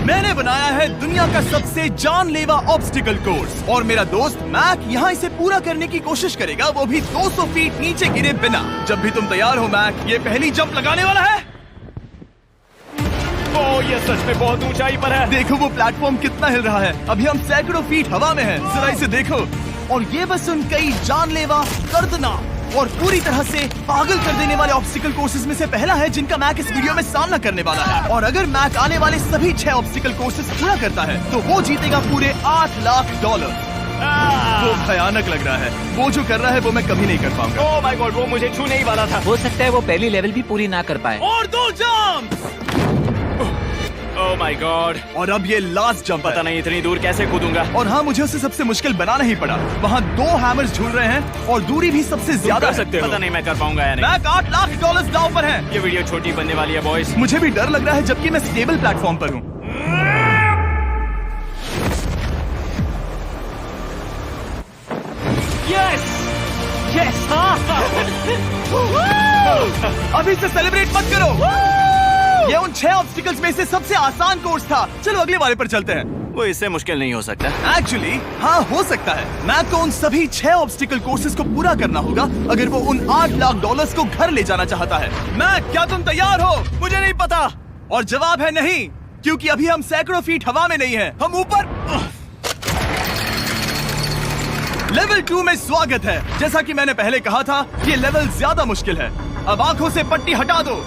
मैंने बनाया है दुनिया का सबसे जानलेवा ऑब्स्टिकल कोर्स और मेरा दोस्त मैक यहाँ इसे पूरा करने की कोशिश करेगा, वो भी 200 फीट नीचे गिरे बिना। जब भी तुम तैयार हो मैक, ये पहली जंप लगाने वाला है। ओह, ये सच में बहुत ऊंचाई पर है। देखो वो प्लेटफॉर्म कितना हिल रहा है। अभी हम सैकड़ों फीट हवा में हैं। जरा इसे देखो। और ये बस उन कई जानलेवा, दर्दनाक और पूरी तरह से पागल कर देने वाले ऑब्स्टिकल कोर्सेज में से पहला है जिनका मैक इस वीडियो में सामना करने वाला है। और अगर मैक आने वाले सभी 6 ऑब्स्टिकल कोर्सेज पूरा करता है तो वो जीतेगा पूरे $8 लाख। वो भयानक लग रहा है। वो जो कर रहा है वो मैं कभी नहीं कर पाऊंगा। ओह माय गॉड, वो मुझे छूने ही वाला था। हो सकता है वो पहली लेवल भी पूरी ना कर पाए। और 2 जंप। Oh my God. और अब ये लास्ट जंप पता नहीं इतनी दूर कैसे कूदूंगा। और हाँ, मुझे उसे सबसे मुश्किल बनाना ही पड़ा। वहाँ 2 हैमर्स झूल रहे हैं और दूरी भी सबसे ज्यादा कर सकते हो। पता नहीं मैं कर पाऊंगा या नहीं। मैक $8 लाख दांव पर है। ये वीडियो छोटी बनने वाली है बॉयज। मुझे भी डर लग रहा है जबकि मैं स्टेबल प्लेटफॉर्म पर हूँ। Yes yes. अभी से सेलिब्रेट मत करो। ये उन 6 ऑब्स्टिकल्स में से सबसे आसान कोर्स था। चलो अगले वाले पर चलते हैं। वो इससे मुश्किल नहीं हो सकता। एक्चुअली हाँ, हो सकता है। मैक को उन सभी 6 ऑब्स्टिकल कोर्सेज को पूरा करना होगा अगर वो उन $8 लाख को घर ले जाना चाहता है। मैक, क्या तुम तैयार हो? मुझे नहीं पता। और जवाब है नहीं, क्योंकि अभी हम सैकड़ों फीट हवा में नहीं हैं। हम ऊपर। लेवल 2 में स्वागत है। जैसा कि मैंने पहले कहा था, ये लेवल ज्यादा मुश्किल है। अब आंखों से पट्टी हटा दो।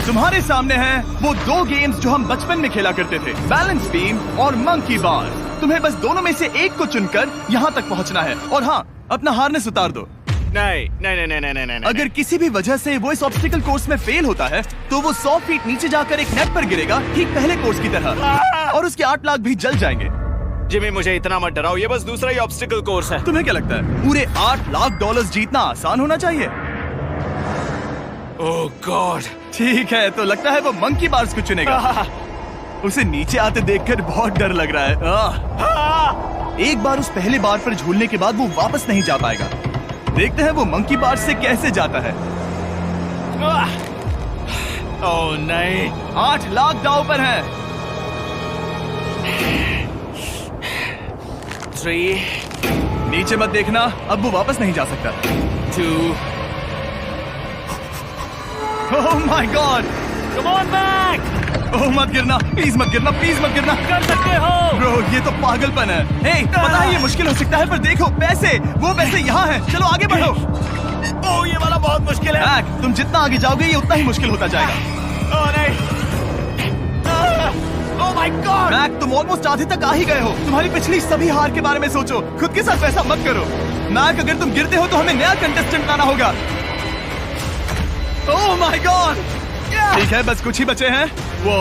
तुम्हारे सामने हैं वो 2 गेम्स जो हम बचपन में खेला करते थे, बैलेंस बीम और मंकी बार। तुम्हें बस दोनों में से एक को चुनकर यहाँ तक पहुँचना है। और हाँ, अपना हार्नेस उतार दो। नहीं नहीं नहीं नहीं नहीं नहीं। अगर किसी भी वजह से वो इस ऑब्स्टिकल कोर्स में फेल होता है तो वो 100 फीट नीचे जाकर एक नेट पर गिरेगा, ठीक पहले कोर्स की तरह। और उसके 8 लाख भी जल जाएंगे। जिमी, मुझे इतना मत डराओ। ये बस दूसरा ही ऑब्स्टिकल कोर्स है। तुम्हें क्या लगता है पूरे $8 लाख जीतना आसान होना चाहिए? ओह गॉड। ठीक है, तो लगता है वो मंकी बार्स को चुनेगा। उसे नीचे आते देखकर बहुत डर लग रहा है। एक बार उस पहले बार पर झूलने के बाद वो वापस नहीं जा पाएगा। देखते हैं वो मंकी बार से कैसे जाता है। ओह नहीं। $8 लाख दांव पर है। 3 नीचे मत देखना, अब वो वापस नहीं जा सकता। 2 oh my god. Come on back. Oh मत गिरना, प्लीज मत गिरना, प्लीज मत गिरना। कर सकते हो। ब्रो, ये तो पागलपन है। हे, पता है ये मुश्किल हो सकता है, पर देखो पैसे, वो पैसे यहाँ हैं। चलो आगे बढ़ो। ओह, ये वाला बहुत मुश्किल है। मैक, तुम जितना आगे जाओगे ये उतना ही मुश्किल होता जाएगा। ओह नहीं। ओह माय गॉड। मैक, तुम ऑलमोस्ट आधे तक आ ही गए हो। तुम्हारी पिछली सभी हार के बारे में सोचो। खुद के साथ वैसा मत करो। मैक, अगर तुम गिरते हो तो हमें नया कंटेस्टेंट लाना होगा। ओह माय गॉड। ठीक है, बस कुछ ही बचे हैं। वो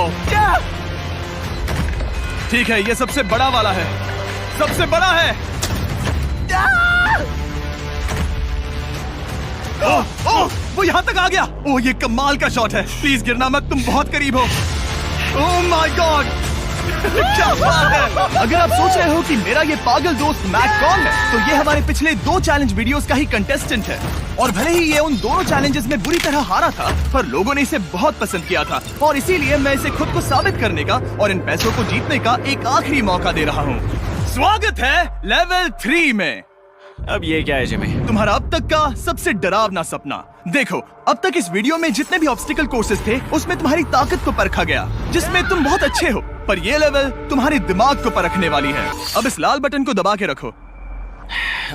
ठीक है, ये सबसे बड़ा वाला है। सबसे बड़ा है। ओह ओह, वो यहाँ तक आ गया। ओह, ये कमाल का शॉट है। प्लीज गिरना मत, तुम बहुत करीब हो। ओह माय गॉड, क्या बात है। अगर आप सोच रहे हो कि मेरा ये पागल दोस्त मैक कौन है, तो ये हमारे पिछले 2 चैलेंज वीडियोस का ही कंटेस्टेंट है। और भले ही ये उन दोनों चैलेंजेस में बुरी तरह हारा था, पर लोगों ने इसे बहुत पसंद किया था और इसीलिए मैं इसे खुद को साबित करने का और इन पैसों को जीतने का एक आखिरी मौका दे रहा हूँ। स्वागत है लेवल 3 में। अब ये क्या है जिमी? तुम्हारा अब तक का सबसे डरावना सपना। देखो, अब तक इस वीडियो में जितने भी ऑब्स्टिकल कोर्सेज थे उसमें तुम्हारी ताकत को परखा गया, जिसमें तुम बहुत अच्छे हो। पर ये लेवल तुम्हारे दिमाग को परखने वाली है। अब इस लाल बटन को दबा के रखो।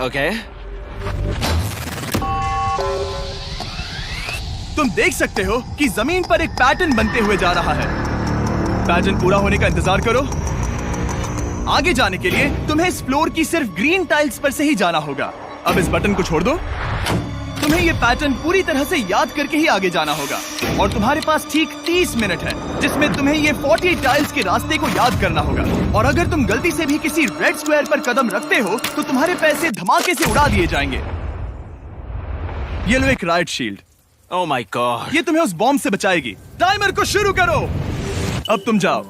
ओके। तुम देख सकते हो कि जमीन पर एक पैटर्न बनते हुए जा रहा है। पैटर्न पूरा होने का इंतजार करो। आगे जाने के लिए तुम्हें इस फ्लोर की सिर्फ ग्रीन टाइल्स पर से ही जाना होगा। अब इस बटन को छोड़ दो। तुम्हें ये पैटर्न पूरी तरह से याद करके ही आगे जाना होगा और तुम्हारे पास ठीक 30 मिनट है जिसमें तुम्हें ये 40 टाइल्स के रास्ते को याद करना होगा। और अगर तुम गलती से भी किसी रेड स्क्वायर पर कदम रखते हो तो तुम्हारे पैसे धमाके से उड़ा दिए जाएंगे। ये लो एक right shield. Oh my God. ये तुम्हें उस बॉम्ब से बचाएगी। टाइमर को शुरू करो। अब तुम जाओ।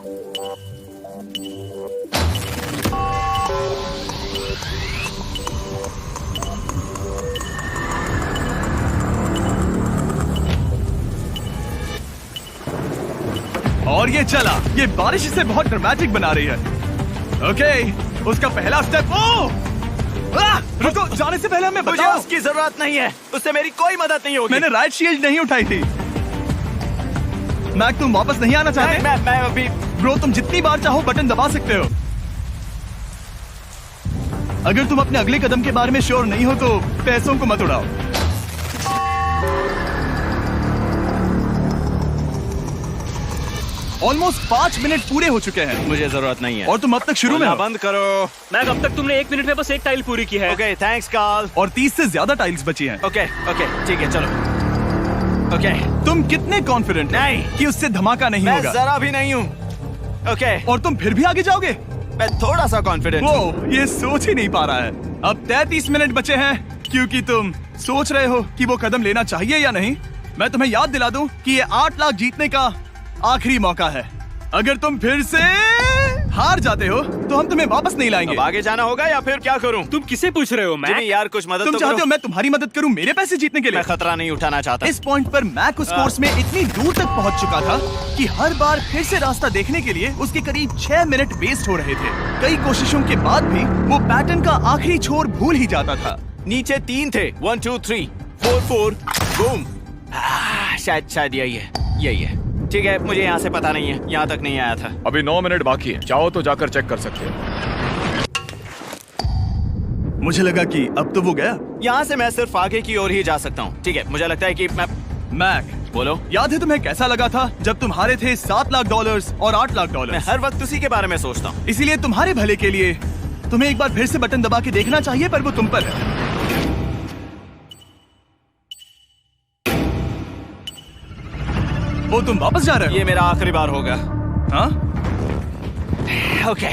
और ये चला। ये बारिश इसे बहुत ड्रामेटिक बना रही है। ओके, उसका पहला स्टेप। रुको, जाने से पहले हमें मुझे बताओ। उसकी जरूरत नहीं है, उससे मेरी कोई मदद नहीं होगी। मैंने राइट शील्ड नहीं उठाई थी। मैक, तुम वापस नहीं आना चाहते? मैं अभी ब्रो, तुम जितनी बार चाहो बटन दबा सकते हो। अगर तुम अपने अगले कदम के बारे में श्योर नहीं हो तो पैसों को मत उड़ाओ। ऑलमोस्ट 5 मिनट पूरे हो चुके हैं मुझे जरूरत नहीं है। और तुम अब तक शुरू में बोलना हो। बंद करो। मैक, अब तक तुमने 1 मिनट में बस एक टाइल पूरी की है। Okay, thanks Carl. और 30 से ज्यादा टाइल्स बची हैं। ओके ओके, ठीक है, चलो। ओके, तुम कितने कॉन्फिडेंट नहीं। कि उससे धमाका नहीं मैं होगा? जरा भी नहीं हूँ। ओके, और तुम फिर भी आगे जाओगे? मैं थोड़ा सा कॉन्फिडेंट हूँ। वो ये सोच ही नहीं पा रहा है। अब 33 मिनट बचे हैं क्योंकि तुम सोच रहे हो कि वो कदम लेना चाहिए या नहीं। मैं तुम्हें याद दिला दूं कि ये 8 लाख जीतने का आखिरी मौका है। अगर तुम फिर से हार जाते हो तो हम तुम्हें वापस नहीं लाएंगे। अब आगे जाना होगा या फिर क्या करूँ? तुम किसे पूछ रहे हो, मैक? जिमी यार, कुछ मदद तुम तो चाहते करो। हो मैं तुम्हारी मदद करूं मेरे पैसे जीतने के लिए? मैं खतरा नहीं उठाना चाहता। इस पॉइंट पर मैक उस कोर्स में इतनी दूर तक पहुंच चुका था कि हर बार फिर से रास्ता देखने के लिए उसके करीब 6 मिनट वेस्ट हो रहे थे। कई कोशिशों के बाद भी वो पैटर्न का आखिरी छोर भूल ही जाता था। नीचे 3 थे। 1 2 3 4 4 बूम। शायद यही है। ठीक है, मुझे यहाँ से पता नहीं है, यहाँ तक नहीं आया था। अभी 9 मिनट बाकी है, चाहो तो जाकर चेक कर सकते हो। मुझे लगा कि अब तो वो गया। यहाँ से मैं सिर्फ आगे की ओर ही जा सकता हूँ। ठीक है, मुझे लगता है कि मैं मैक, बोलो। याद है तुम्हें कैसा लगा था जब तुम हारे थे $7 लाख और $8 लाख? मैं हर वक्त उसी के बारे में सोचता हूँ। इसीलिए तुम्हारे भले के लिए तुम्हें एक बार फिर से बटन दबा के देखना चाहिए, पर वो तुम पर है। वो तुम वापस जा रहे हो? ये मेरा आखिरी बार होगा। हाँ? Okay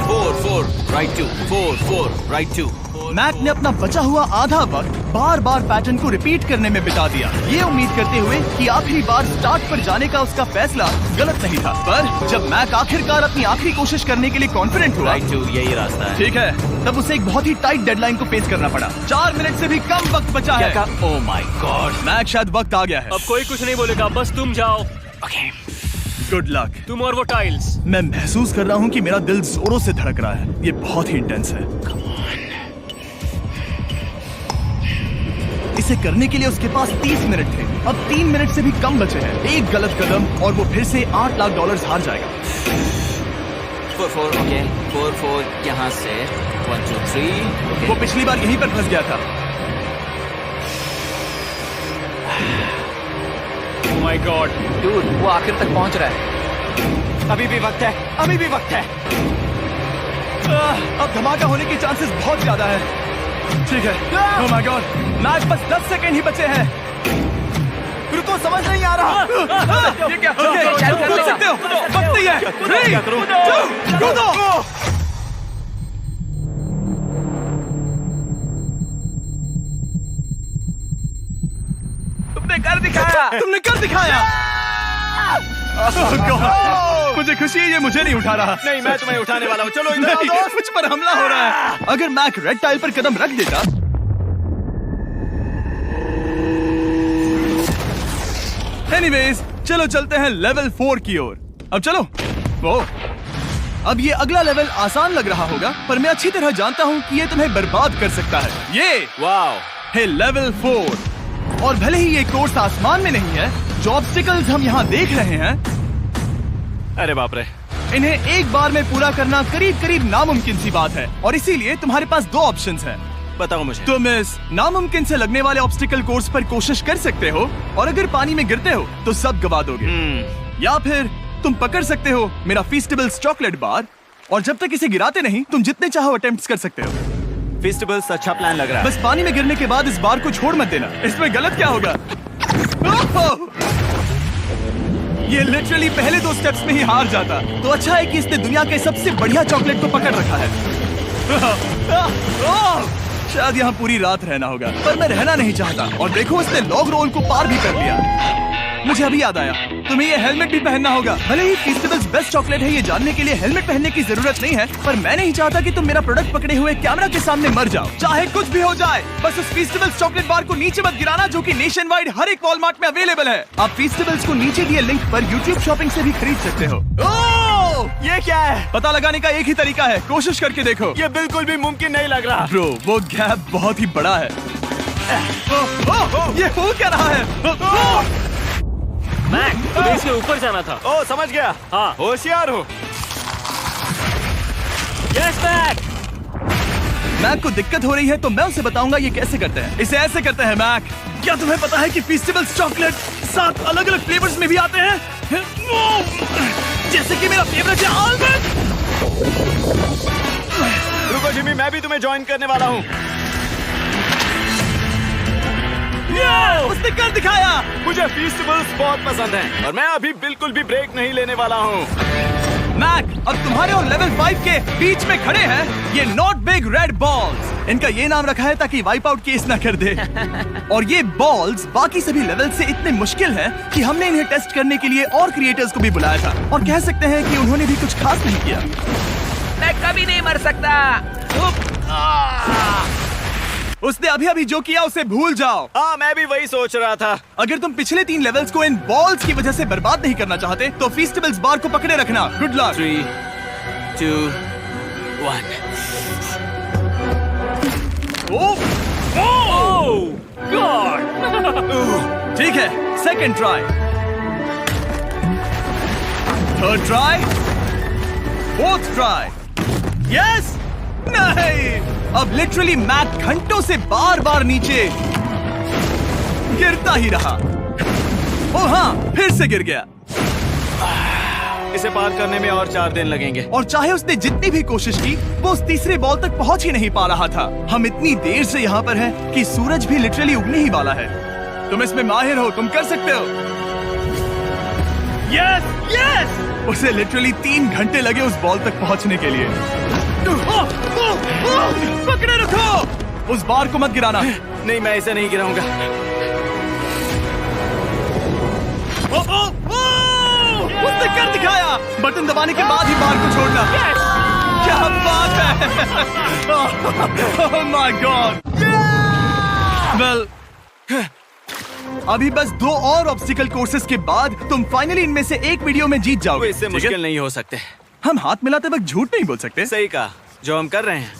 4 4 right 2 4 4 right 2। मैक ने अपना बचा हुआ आधा वक्त बार बार पैटर्न को रिपीट करने में बिता दिया, ये उम्मीद करते हुए कि आखिरी बार स्टार्ट पर जाने का उसका फैसला गलत नहीं था। पर जब मैक आखिरकार अपनी आखिरी कोशिश करने के लिए कॉन्फिडेंट हुआ, राइट 2 यही रास्ता है। ठीक है, तब उसे एक बहुत ही टाइट डेडलाइन को फेस करना पड़ा। 4 मिनट से भी कम वक्त बचा है। ओह माय गॉड, मैक, शायद वक्त आ गया है। अब कोई कुछ नहीं बोलेगा, बस तुम जाओ। Okay good luck. तुम और वो टाइल्स। मैं महसूस कर रहा हूँ कि मेरा दिल जोरों से धड़क रहा है। ये बहुत ही इंटेंस है। इसे करने के लिए उसके पास 30 मिनट थे। अब 3 मिनट से भी कम बचे हैं। एक गलत कदम और वो फिर से $8 लाख हार जाएगा। 4 4 ओके 4 4 यहाँ से 1 2 3। वो पिछली बार यहीं पर फंस गया था। ओह माय गॉड, डूड, वो आखिर तक पहुंच रहा है। अभी भी वक्त है, अभी भी वक्त है। अब धमाका होने के चांसेस बहुत ज्यादा है। ठीक है। ओह माय गॉड, मैच बस 10 सेकंड ही बचे हैं। रुको, समझ नहीं आ रहा। ये क्या? कूद सकते हो? वक्त नहीं है। 3 2 कूदो। तुमने कर दिखाया। Oh God! मुझे खुशी है ये मुझे नहीं उठा रहा। नहीं, मैं तुम्हें उठाने वाला हूँ। चलो इधर आओ नहीं, दोस्त। मुझ पर हमला हो रहा है। अगर मैक रेड टाइल पर कदम रख देता। एनीवेज, चलो चलते हैं लेवल 4 की ओर। अब चलो। वो अब ये अगला लेवल आसान लग रहा होगा, पर मैं अच्छी तरह जानता हूँ कि ये तुम्हें बर्बाद कर सकता है। ये वाओ है लेवल 4। और भले ही ये कोर्स आसमान में नहीं है, जो ऑब्स्टिकल्स हम यहाँ देख रहे हैं, अरे बाप रे, इन्हें एक बार में पूरा करना करीब करीब नामुमकिन सी बात है। और इसीलिए तुम्हारे पास 2 ऑप्शंस हैं। बताओ मुझे। तुम इस नामुमकिन से लगने वाले ऑब्स्टिकल कोर्स पर कोशिश कर सकते हो, और अगर पानी में गिरते हो तो सब गवा दोगे। या फिर तुम पकड़ सकते हो मेरा फीस्टेबल्स चॉकलेट बार, और जब तक इसे गिराते नहीं तुम जितने चाहो अटेम्प्ट्स कर सकते हो। फेस्टिवल्स अच्छा प्लान लग रहा है। बस पानी में गिरने के बाद इस बार को छोड़ मत देना। इसमें गलत क्या होगा? ओह! ये लिटरली पहले 2 स्टेप्स में ही हार जाता। तो अच्छा है कि इसने दुनिया के सबसे बढ़िया चॉकलेट को पकड़ रखा है। शायद यहाँ पूरी रात रहना होगा, पर मैं रहना नहीं चाहता। और देखो, इसने लॉग रोल को पार भी कर लिया। मुझे अभी याद आया, तुम्हें ये हेलमेट भी पहनना होगा। भले ही फीस्टेबल्स बेस्ट चॉकलेट है ये जानने के लिए हेलमेट पहनने की जरूरत नहीं है, पर मैं नहीं चाहता कि तुम मेरा प्रोडक्ट पकड़े हुए कैमरा के सामने मर जाओ। चाहे कुछ भी हो जाए, बस उस फीस्टेबल्स चॉकलेट बार को नीचे मत गिराना, जो कि नेशन वाइड हर एक वॉलमार्ट में अवेलेबल है। आप फीस्टेबल्स को नीचे दिए लिंक पर YouTube शॉपिंग से भी खरीद सकते हो। ये क्या है? पता लगाने का एक ही तरीका है, कोशिश करके देखो। ये बिल्कुल भी मुमकिन नहीं लग रहा। ब्रो, वो गैप बहुत ही बड़ा है। ये हो क्या रहा है? मैक, तुम्हें इसके ऊपर जाना था। ओ, समझ गया। हाँ। होशियार हो। Yes Mac. मैक को दिक्कत हो रही है तो मैं उसे बताऊंगा ये कैसे करते हैं। इसे ऐसे करते हैं मैक। क्या तुम्हें पता है कि फीस्टेबल्स चॉकलेट 7 अलग अलग फ्लेवर्स में भी आते हैं? जैसे कि मेरा फेवरेट है आलमंड। रुको जिमी, मैं भी तुम्हें ज्वाइन करने वाला हूँ। उसने कर दिखाया। मुझे फीस्टेबल्स बहुत पसंद हैं और मैं अभी बिल्कुल भी ब्रेक नहीं लेने वाला हूँ। मैक, अब तुम्हारे और लेवल 5 के बीच में खड़े हैं ये नॉट बिग रेड बॉल्स। इनका ये नाम रखा है ताकि वाइप आउट केस ना कर दे। और ये बॉल्स बाकी सभी लेवल से इतने मुश्किल हैं कि हमने इन्हें टेस्ट करने के लिए और क्रिएटर्स को भी बुलाया था, और कह सकते हैं कि उन्होंने भी कुछ खास नहीं किया। मैं कभी नहीं मर सकता। उसने अभी अभी जो किया उसे भूल जाओ। हाँ, मैं भी वही सोच रहा था। अगर तुम पिछले 3 लेवल्स को इन बॉल्स की वजह से बर्बाद नहीं करना चाहते तो फीस्टेबल्स बार को पकड़े रखना। Good luck. 3, 2, 1। गॉड। ठीक है, second try, third try, fourth try. Yes, नहीं। अब लिटरली मैक घंटों से बार बार नीचे गिरता ही रहा। ओ हाँ, फिर से गिर गया। इसे पार करने में और 4 दिन लगेंगे। और चाहे उसने जितनी भी कोशिश की, वो उस तीसरे बॉल तक पहुंच ही नहीं पा रहा था। हम इतनी देर से यहाँ पर हैं कि सूरज भी लिटरली उगने ही वाला है। तुम इसमें माहिर हो, तुम कर सकते हो। Yes, yes. उसे लिटरली 3 घंटे लगे उस बॉल तक पहुंचने के लिए। पकड़े रखो, उस बार को मत गिराना। नहीं, मैं इसे नहीं गिराऊंगा। उसने कर दिखाया। बटन दबाने के बाद ही बार को छोड़ना। क्या बात है। ओह माय गॉड। वेल, अभी बस 2 और ऑब्स्टिकल कोर्सेस के बाद तुम फाइनली इनमें से एक वीडियो में जीत जाओगे। इससे ठीक है? मुश्किल नहीं हो सकते। हम हाथ मिलाते वक्त झूठ नहीं बोल सकते। सही कहा, जो हम कर रहे हैं।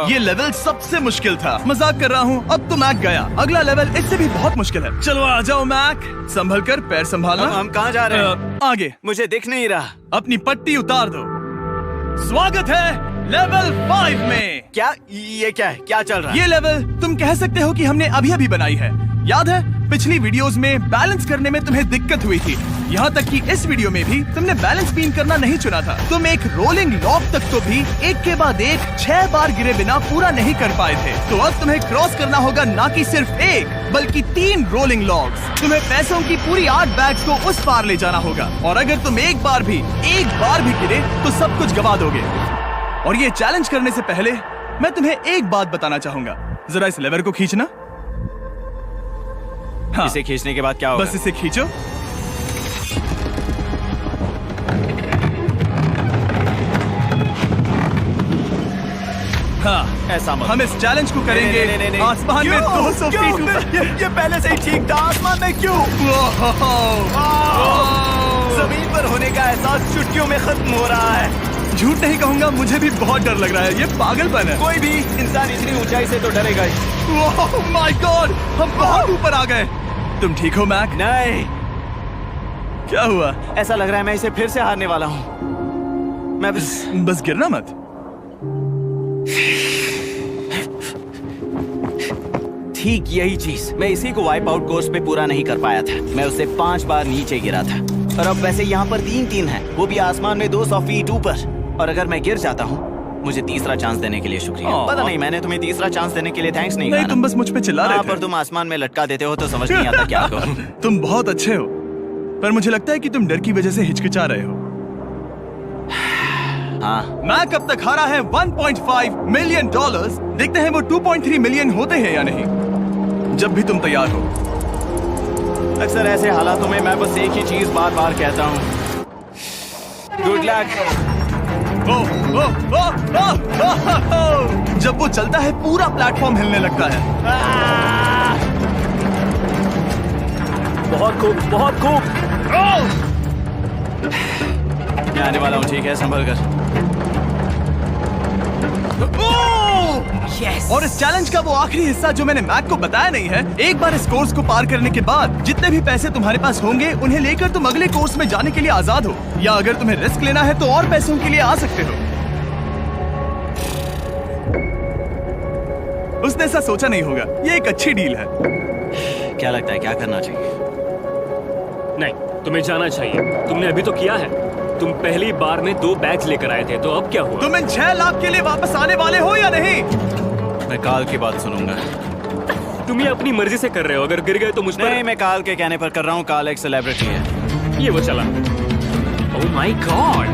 ये लेवल सबसे मुश्किल था। मजाक कर रहा हूँ। अब तो मैक गया। अगला लेवल इससे भी बहुत मुश्किल है। चलो आ जाओ मैक, संभल कर, पैर संभालना। हम कहाँ जा रहे हैं? आगे। मुझे दिख नहीं रहा। अपनी पट्टी उतार दो। स्वागत है लेवल 5 में। क्या? ये क्या है? क्या चल रहा है? ये लेवल तुम कह सकते हो कि हमने अभी अभी बनाई है। याद है पिछली वीडियोस में बैलेंस करने में तुम्हें दिक्कत हुई थी, यहाँ तक कि इस वीडियो में भी तुमने बैलेंस बीम करना नहीं चुना था। तुम एक रोलिंग लॉक तक तो भी एक के बाद एक 6 बार गिरे बिना पूरा नहीं कर पाए थे। तो अब तुम्हें क्रॉस करना होगा ना कि सिर्फ 1 बल्कि 3 रोलिंग लॉक्स। तुम्हें पैसों की पूरी 8 बैग्स को उस पार ले जाना होगा, और अगर तुम एक बार भी गिरे तो सब कुछ गवा दोगे। और ये चैलेंज करने से पहले मैं तुम्हें एक बात बताना चाहूंगा। जरा इस लेवर को खींचना। हाँ, इसे खींचने के बाद क्या होगा? बस इसे खींचो। हाँ, ऐसा मत। हम इस चैलेंज को करेंगे नहीं। आसमान में 200 फीट ऊपर। ये पहले से ही ठीक था। आसमान में क्यों? जमीन पर होने का एहसास चुटकियों में खत्म हो रहा है। झूठ नहीं कहूंगा, मुझे भी बहुत डर लग रहा है। ये पागलपन है। कोई भी इंसान इतनी ऊंचाई से तो डरेगा ही। ओह माय गॉड, हम बहुत ऊपर आ गए। तुम ठीक हो मैक? नहीं, क्या हुआ? ऐसा लग रहा है मैं इसे फिर से हारने वाला हूँ। मैं बस गिरना मत। ठीक यही चीज मैं इसी को वाइप आउट कोर्स पे पूरा नहीं कर पाया था। मैं उससे 5 बार नीचे गिरा था, और अब वैसे यहाँ पर 3 है, वो भी आसमान में 200 फीट ऊपर। और अगर मैं गिर जाता हूँ, मुझे तीसरा चांस देने के लिए शुक्रिया। पता नहीं, मैंने तुम्हें तीसरा चांस देने के लिए थैंक्स नहीं कहा ना। तुम बस मुझ पे चिल्ला रहे थे। पर तुम आसमान में लटका देते हो तो समझ नहीं आता क्या कहूँ। तुम बहुत अच्छे हो, पर मुझे लगता है कि तुम डर की वजह से हिचकिचा रहे हो। हाँ, मैक अब तक हारा है $1.5 मिलियन। देखते हैं वो 2.3 मिलियन होते हैं या नहीं। जब भी तुम तैयार हो। अक्सर ऐसे हालातों में मैं बस एक ही चीज बार बार कहता हूँ, गुड लक। ओ, ओ, ओ, ओ, ओ, ओ, ओ। जब वो चलता है पूरा प्लेटफॉर्म हिलने लगता है। बहुत खूब, बहुत खूब। मैं आने वाला हूँ, ठीक है, संभल कर। Yes. और इस चैलेंज का वो आखिरी हिस्सा जो मैंने मैक को बताया नहीं है, एक बार इस कोर्स को पार करने के बाद जितने भी पैसे तुम्हारे पास होंगे उन्हें लेकर तुम अगले कोर्स में जाने के लिए आजाद हो, या अगर तुम्हें रिस्क लेना है तो और पैसों के लिए आ सकते हो। उसने ऐसा सोचा नहीं होगा, ये एक अच्छी डील है। क्या लगता है क्या करना चाहिए? नहीं, तुम्हें जाना चाहिए। तुमने अभी तो किया है। तुम पहली बार में 2 बैग्स लेकर आए थे, तो अब क्या हुआ? तुम इन 6 लाख के लिए वापस आने वाले हो या नहीं? मैं काल की बात सुनूंगा। तुम ये अपनी मर्जी से कर रहे हो, अगर गिर गए तो मुझ पर। नहीं, मैं काल के कहने पर कर रहा हूँ। काल एक सेलिब्रिटी है। ये वो चला। ओह माय गॉड।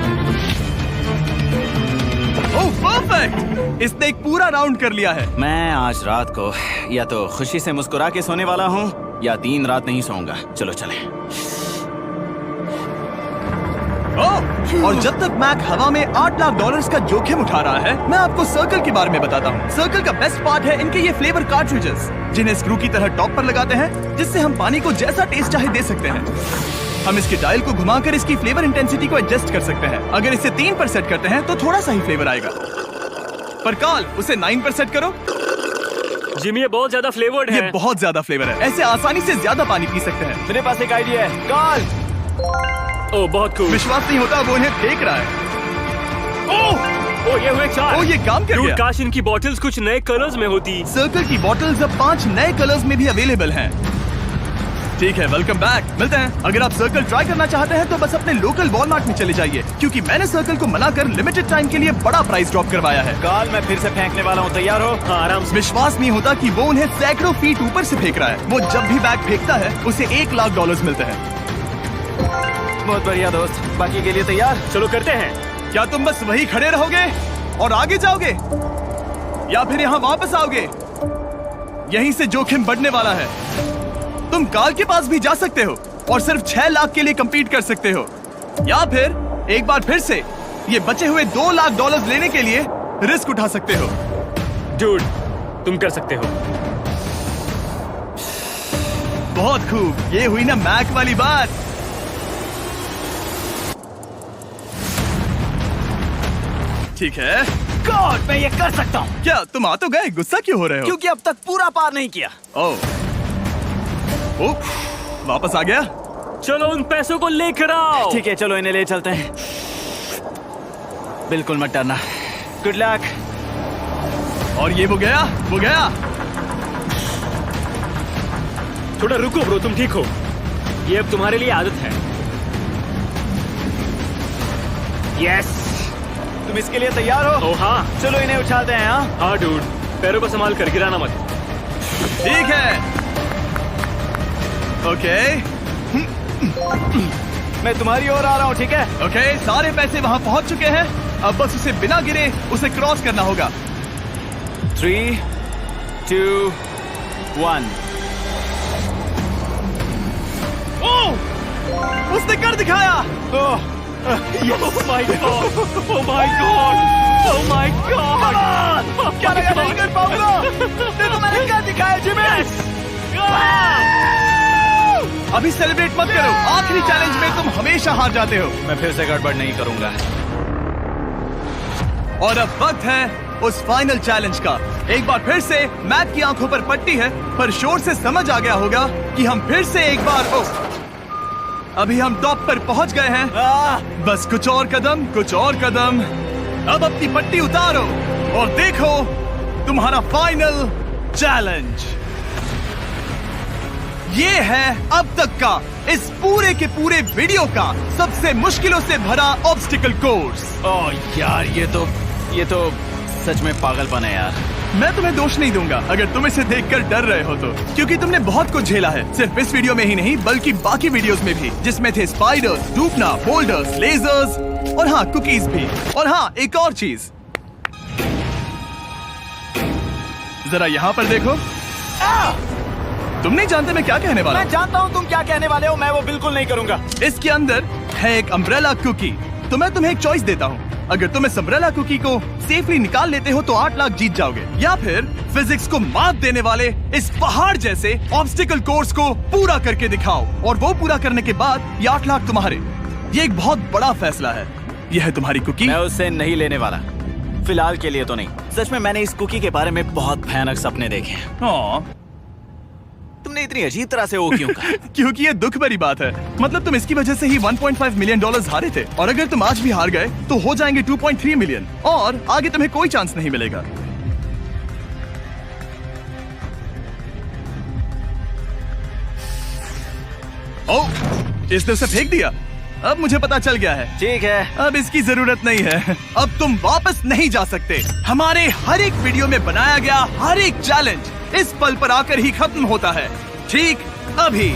ओह परफेक्ट, इसने एक पूरा राउंड कर लिया है। मैं आज रात को या तो खुशी से मुस्कुरा के सोने वाला हूँ या 3 रात नहीं सोऊंगा। चलो चलें। और जब तक मैक हवा में $8 लाख का जोखिम उठा रहा है, मैं आपको सर्कल के बारे में बताता हूँ। सर्कल का बेस्ट पार्ट है इनके ये फ्लेवर कार्ट्रिजेस, जिन्हें स्क्रू की तरह टॉप पर लगाते हैं, जिससे हम पानी को जैसा टेस्ट चाहे दे सकते हैं। हम इसके डायल को घुमाकर इसकी फ्लेवर इंटेंसिटी को एडजस्ट कर सकते हैं। अगर इसे 3 पर सेट करते हैं तो थोड़ा सा ही फ्लेवर आएगा, पर काल उसे 9 पर सेट करो। जिमी, ये बहुत ज्यादा फ्लेवर्ड है। ये बहुत ज्यादा फ्लेवर है, ऐसे आसानी से ज्यादा पानी पी सकते हैं। मेरे पास एक आइडिया है। काल, ओह बहुत खूब। विश्वास नहीं होता, वो उन्हें फेंक रहा है। ओह ये हुए 4। ओह, ये काम कर गया। काश इनकी बॉटल्स कुछ नए कलर्स में होती। सर्कल की बॉटल्स अब 5 नए कलर्स में भी अवेलेबल हैं। ठीक है, वेलकम बैक। मिलते हैं। अगर आप सर्कल ट्राई करना चाहते हैं तो बस अपने लोकल वॉलमार्ट में चले जाइए, क्योंकि मैंने सर्कल को मना कर लिमिटेड टाइम के लिए बड़ा प्राइस ड्रॉप करवाया है। काल, मैं फिर से फेंकने वाला हूँ, तैयार हो? हाँ, आराम से। विश्वास नहीं होता कि वो उन्हें सैकड़ों फीट ऊपर से फेंक रहा है। वो जब भी बैग फेंकता है उसे $1 लाख मिलते हैं। बहुत बढ़िया दोस्त, बाकी के लिए तैयार? चलो करते हैं। क्या तुम बस वही खड़े रहोगे और आगे जाओगे, या फिर यहाँ वापस आओगे? यहीं से जोखिम बढ़ने वाला है। तुम काल के पास भी जा सकते हो और सिर्फ 6 लाख के लिए compete कर सकते हो, या फिर एक बार फिर से ये बचे हुए $2 लाख लेने के लिए रिस्क उठा सकते हो। डूड, तुम कर सकते हो। बहुत खूब, ये हुई ना मैक वाली बात। ठीक है। गॉड, मैं ये कर सकता हूँ। क्या तुम आ तो गए, गुस्सा क्यों हो रहे हो? क्योंकि अब तक पूरा पार नहीं किया। ओह, वापस आ गया। चलो उन पैसों को लेकर आओ। ठीक है, चलो इन्हें ले चलते हैं। बिल्कुल मत डरना। Good luck. और ये वो गया, वो गया। थोड़ा रुको ब्रो, तुम ठीक हो? ये अब तुम्हारे लिए आदत है। यस। तुम इसके लिए तैयार हो? ओह हाँ। चलो इन्हें उठाते हैं। हाँ हाँ डूड, पैरों को संभाल कर, गिराना मत। ठीक है। ओके, मैं तुम्हारी ओर आ रहा हूँ, ठीक है? ओके, सारे पैसे वहाँ पहुँच चुके हैं। अब बस उसे बिना गिरे उसे क्रॉस करना होगा। 3, 2, 1। ओह, उसने कर दिखाया। ओह, Oh my god! Oh my god! Oh my god! क्या लगा नहीं कर पाऊंगा? देखो मैंने क्या दिखाया जिमी। अभी सेलिब्रेट मत करो, आखिरी चैलेंज में तुम हमेशा हार जाते हो। मैं फिर से गड़बड़ नहीं करूंगा। और अब वक्त है उस फाइनल चैलेंज का। एक बार फिर से मैक की आंखों पर पट्टी है, पर शोर से समझ आ गया होगा कि हम फिर से एक बार अभी हम टॉप पर पहुंच गए हैं। बस कुछ और कदम, कुछ और कदम। अब अपनी पट्टी उतारो और देखो तुम्हारा फाइनल चैलेंज। ये है अब तक का इस पूरे के पूरे वीडियो का सबसे मुश्किलों से भरा ऑब्स्टिकल कोर्स। ओह यार, ये तो सच में पागलपन है यार। मैं तुम्हें दोष नहीं दूंगा अगर तुम इसे देखकर डर रहे हो तो, क्योंकि तुमने बहुत कुछ झेला है, सिर्फ इस वीडियो में ही नहीं बल्कि बाकी वीडियोस में भी, जिसमें थे स्पाइडर्स, डूबना, बोल्डर्स, लेजर्स और हाँ कुकीज भी। और हाँ, एक और चीज, जरा यहाँ पर देखो। तुम नहीं जानते मैं क्या कहने वाला मैं जानता हूँ तुम क्या कहने वाले हो, मैं वो बिल्कुल नहीं करूंगा। हूँ। इसके अंदर है एक अम्ब्रेला कुकी। तो मैं तुम्हें एक चॉइस देता हूँ। अगर तुम इस अम्ब्रेला कुकी को सेफली निकाल लेते हो तो 8 लाख जीत जाओगे, या फिर फिजिक्स को मात देने वाले इस पहाड़ जैसे ऑब्स्टिकल कोर्स को पूरा करके दिखाओ, और वो पूरा करने के बाद ये 8 लाख तुम्हारे। ये एक बहुत बड़ा फैसला है। यह है तुम्हारी कुकी। मैं उससे नहीं लेने वाला, फिलहाल के लिए तो नहीं। सच में मैंने इस कुकी के बारे में बहुत भयानक सपने देखे हैं। हाँ, तुमने इतनी अजीब तरह से वो क्यों कहा? क्योंकि ये दुख भरी बात है। मतलब तुम इसकी वजह से ही 1.5 मिलियन डॉलर्स हारे थे, और अगर तुम आज भी हार गए तो हो जाएंगे 2.3 मिलियन, और आगे तुम्हें कोई चांस नहीं मिलेगा। ओह, इसने उसे फेंक दिया। अब मुझे पता चल गया है। ठीक है, अब इसकी जरूरत नहीं है। अब तुम वापस नहीं जा सकते। हमारे हर एक वीडियो में बनाया गया हर एक चैलेंज इस पल पर आकर ही खत्म होता है, ठीक अभी।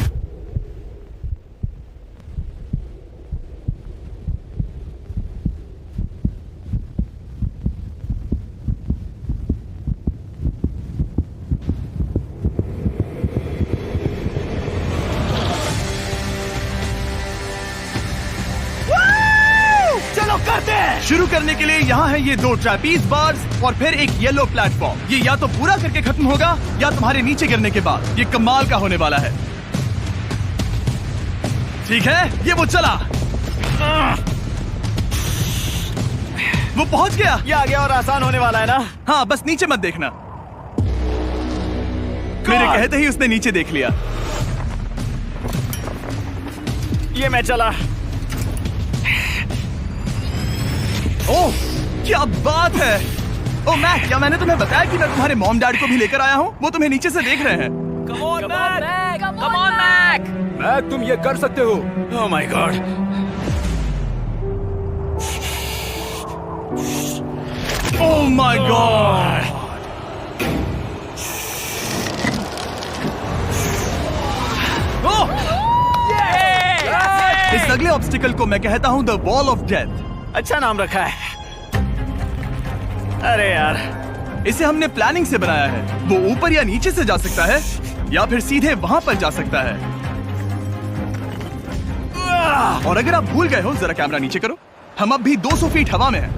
चलो करते हैं। शुरू करने के लिए यहाँ है ये 2 ट्रैपीज बार्स और फिर एक येलो प्लेटफॉर्म। ये या तो पूरा करके खत्म होगा या तुम्हारे नीचे गिरने के बाद। ये कमाल का होने वाला है। ठीक है, ये वो चला। वो पहुंच गया। ये आगे और आसान होने वाला है ना? हाँ, बस नीचे मत देखना। मेरे कहते ही उसने नीचे देख लिया। ये मैं चला। ओह, क्या बात है। ओह मैक, क्या मैंने तुम्हें बताया कि मैं तुम्हारे मॉम डैड को भी लेकर आया हूँ? वो तुम्हें नीचे से देख रहे हैं। Come on Mac, come on Mac. Mac, तुम ये कर सकते हो। Oh my God. Oh my God. इस अगले ऑब्स्टिकल को मैं कहता हूँ द वॉल ऑफ डेथ। अच्छा नाम रखा है। अरे यार, इसे हमने प्लानिंग से बनाया है। वो ऊपर या नीचे से जा सकता है, या फिर सीधे वहां पर जा सकता है। और अगर आप भूल गए हो, जरा कैमरा नीचे करो। हम अब भी 200 फीट हवा में हैं।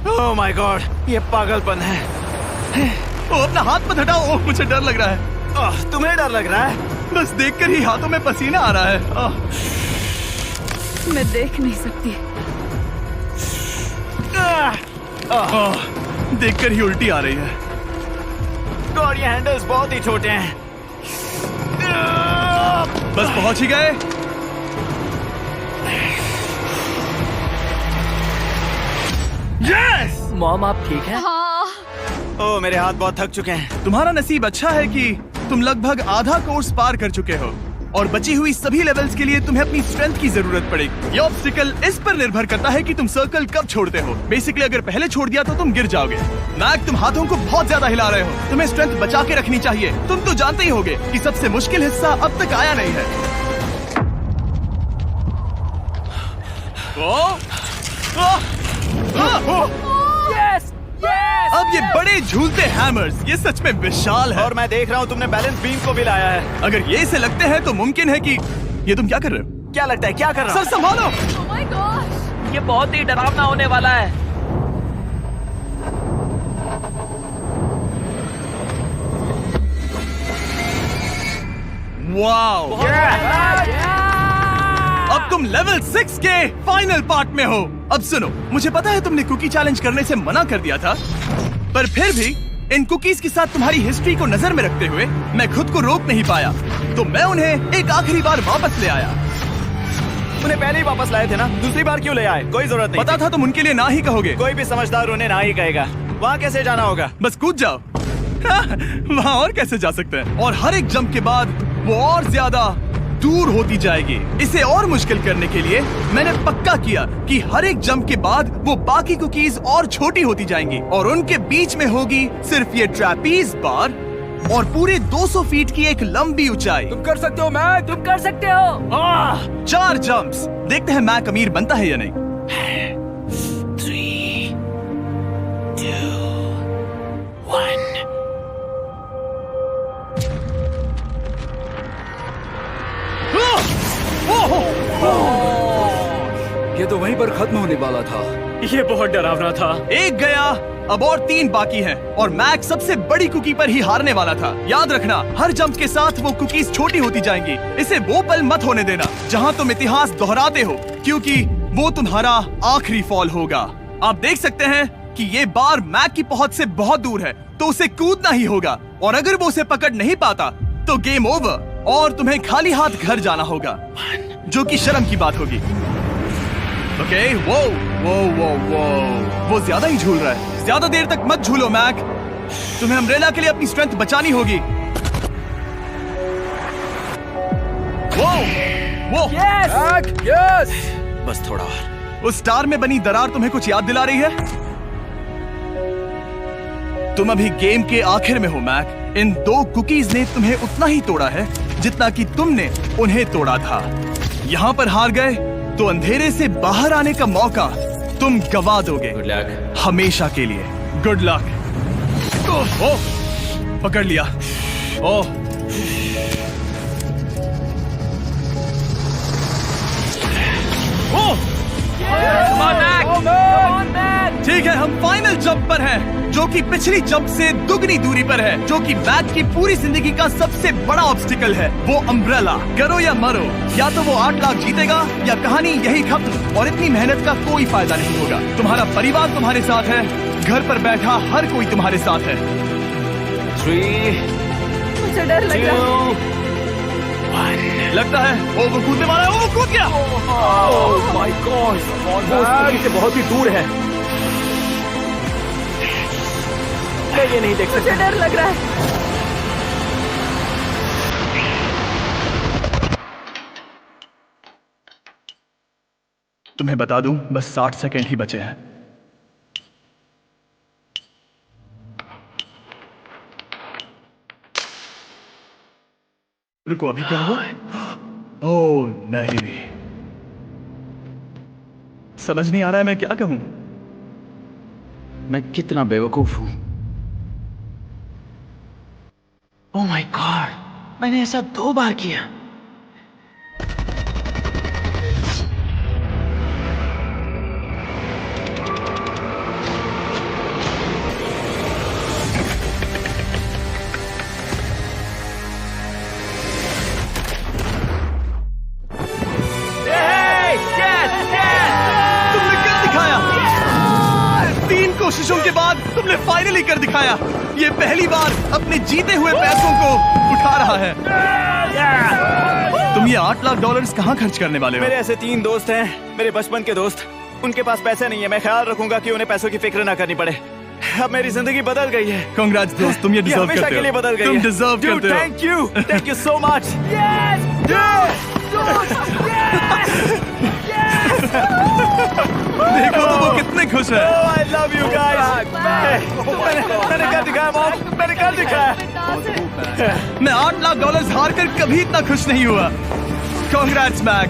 ओह माय गॉड, ये पागलपन है। ओ, अपना हाथ मत हटाओ। ओह, मुझे डर लग रहा है। तुम्हें डर लग रहा है? बस देखकर ही हाथों में पसीना आ रहा है। मैं देख नहीं सकती। देखकर ही उल्टी आ रही है। गॉड, ये हैंडल्स बहुत ही छोटे हैं। बस पहुंच ही गए। यस! मॉम, आप ठीक है? हाँ, ओह, मेरे हाथ बहुत थक चुके हैं। तुम्हारा नसीब अच्छा है कि तुम लगभग आधा कोर्स पार कर चुके हो, और बची हुई सभी लेवल्स के लिए तुम्हें अपनी स्ट्रेंथ की जरूरत पड़ेगी। ये ऑब्स्टिकल इस पर निर्भर करता है कि तुम सर्कल कब छोड़ते हो। बेसिकली अगर पहले छोड़ दिया तो तुम गिर जाओगे। मैक, तुम हाथों को बहुत ज्यादा हिला रहे हो। तुम्हें स्ट्रेंथ बचा के रखनी चाहिए। तुम तो जानते ही होगे कि सबसे मुश्किल हिस्सा अब तक आया नहीं है। Yes, yes. अब ये बड़े झूलते हैमर्स, ये सच में विशाल है। और मैं देख रहा हूँ तुमने बैलेंस बीम को भी लाया है। अगर ये इसे लगते हैं तो मुमकिन है कि ये तुम क्या कर रहे हो? क्या लगता है, क्या कर रहा सर संभालो। oh my gosh! ये बहुत ही डरावना होने वाला है। वाओ! अब तुम लेवल 6 के फाइनल पार्ट में हो। अब सुनो, मुझे पता है तुमने कुकी चैलेंज करने से मना कर दिया था, पर फिर भी इन कुकीज के साथ तुम्हारी हिस्ट्री को नजर में रखते हुए मैं खुद को रोक नहीं पाया, तो मैं उन्हें एक आखिरी बार वापस ले आया। उन्हें पहले ही वापस लाए थे ना, दूसरी बार क्यों ले आए? कोई जरूरत नहीं। पता था तुम उनके लिए ना ही कहोगे। कोई भी समझदार उन्हें ना ही कहेगा। वहाँ कैसे जाना होगा? बस कूद जाओ। वहाँ और कैसे जा सकते हैं? और हर एक जंप के बाद वो और ज्यादा दूर होती जाएगी। इसे और मुश्किल करने के लिए मैंने पक्का किया कि हर एक जंप के बाद वो बाकी कुकीज और छोटी होती जाएंगी, और उनके बीच में होगी सिर्फ ये ट्रैपीज बार और पूरे 200 फीट की एक लंबी ऊंचाई। तुम कर सकते हो मैक। तुम कर सकते हो। 4 जंप्स। देखते हैं मैक अमीर बनता है या नहीं। 3, 2, 1। ये तो वहीं पर खत्म होने वाला था। ये बहुत डरावना था। एक गया, अब और 3 बाकी हैं और मैक सबसे बड़ी कुकी पर ही हारने वाला था। याद रखना, हर जंप के साथ वो कुकीज छोटी होती जाएंगी। इसे वो पल मत होने देना जहां तुम इतिहास दोहराते हो, क्योंकि वो तुम्हारा आखिरी फॉल होगा। आप देख सकते हैं कि ये बार मैक की पहुंच से बहुत दूर है, तो उसे कूदना ही होगा। और अगर वो उसे पकड़ नहीं पाता तो गेम ओवर और तुम्हें खाली हाथ घर जाना होगा, जो कि शर्म की बात होगी। ओके, वो ज्यादा ही झूल रहा है। ज्यादा देर तक मत झूलो मैक, तुम्हें अम्ब्रेला के लिए अपनी स्ट्रेंथ बचानी होगी। वो यस। बस थोड़ा और। उस स्टार में बनी दरार तुम्हें कुछ याद दिला रही है? तुम अभी गेम के आखिर में हो मैक। इन 2 कुकीज ने तुम्हें उतना ही तोड़ा है जितना कि तुमने उन्हें तोड़ा था। यहाँ पर हार गए तो अंधेरे से बाहर आने का मौका तुम गवा दोगे। Good luck. हमेशा के लिए। Good luck. ओह, पकड़ लिया। ओह, ठीक है, हम फाइनल जंप पर हैं, जो कि पिछली जंप से दुगनी दूरी पर है, जो कि मैक की पूरी जिंदगी का सबसे बड़ा ऑब्स्टिकल है, वो अम्ब्रेला। करो या मरो, या तो वो 8 लाख जीतेगा या कहानी यही खत्म और इतनी मेहनत का कोई फायदा नहीं होगा। तुम्हारा परिवार तुम्हारे साथ है, घर पर बैठा हर कोई तुम्हारे साथ है। 3, मुझे डर लग रहा है। 2, 1। लगता है वो कूदने वाला है। वो कूद गया। ओह माय गॉड, से बहुत ही दूर है। मैं ये नहीं देख मुझे डर लग रहा है। तुम्हें बता दूं, बस 60 सेकंड ही बचे हैं। रुको, अभी क्या हुआ? ओह नहीं, समझ नहीं आ रहा है मैं क्या कहूं। मैं कितना बेवकूफ हूं। ओह माय गॉड, मैंने ऐसा 2 बार किया। तुमने कर दिखाया। 3 कोशिशों के बाद तुमने फाइनली कर दिखाया। ये पहली बार अपने जीते हुए पैसों को उठा रहा है। तुम ये $8 लाख कहाँ खर्च करने वाले हो? मेरे ऐसे 3 दोस्त हैं, मेरे बचपन के दोस्त। उनके पास पैसे नहीं है। मैं ख्याल रखूंगा कि उन्हें पैसों की फिक्र ना करनी पड़े। अब मेरी जिंदगी बदल गई है। कांग्रेट्स दोस्त, तुम ये डिजर्व हमेशा करते के लिए हो। बदल गई तुम है। डिजर्व करते हो। Thank you so much. देखो तो वो कितने खुश है। I love you guys. मैंने कर दिखाया मॉम, मैंने कर दिखाया। मैं $8 लाख हार कर कभी इतना खुश नहीं हुआ। Congrats Mac.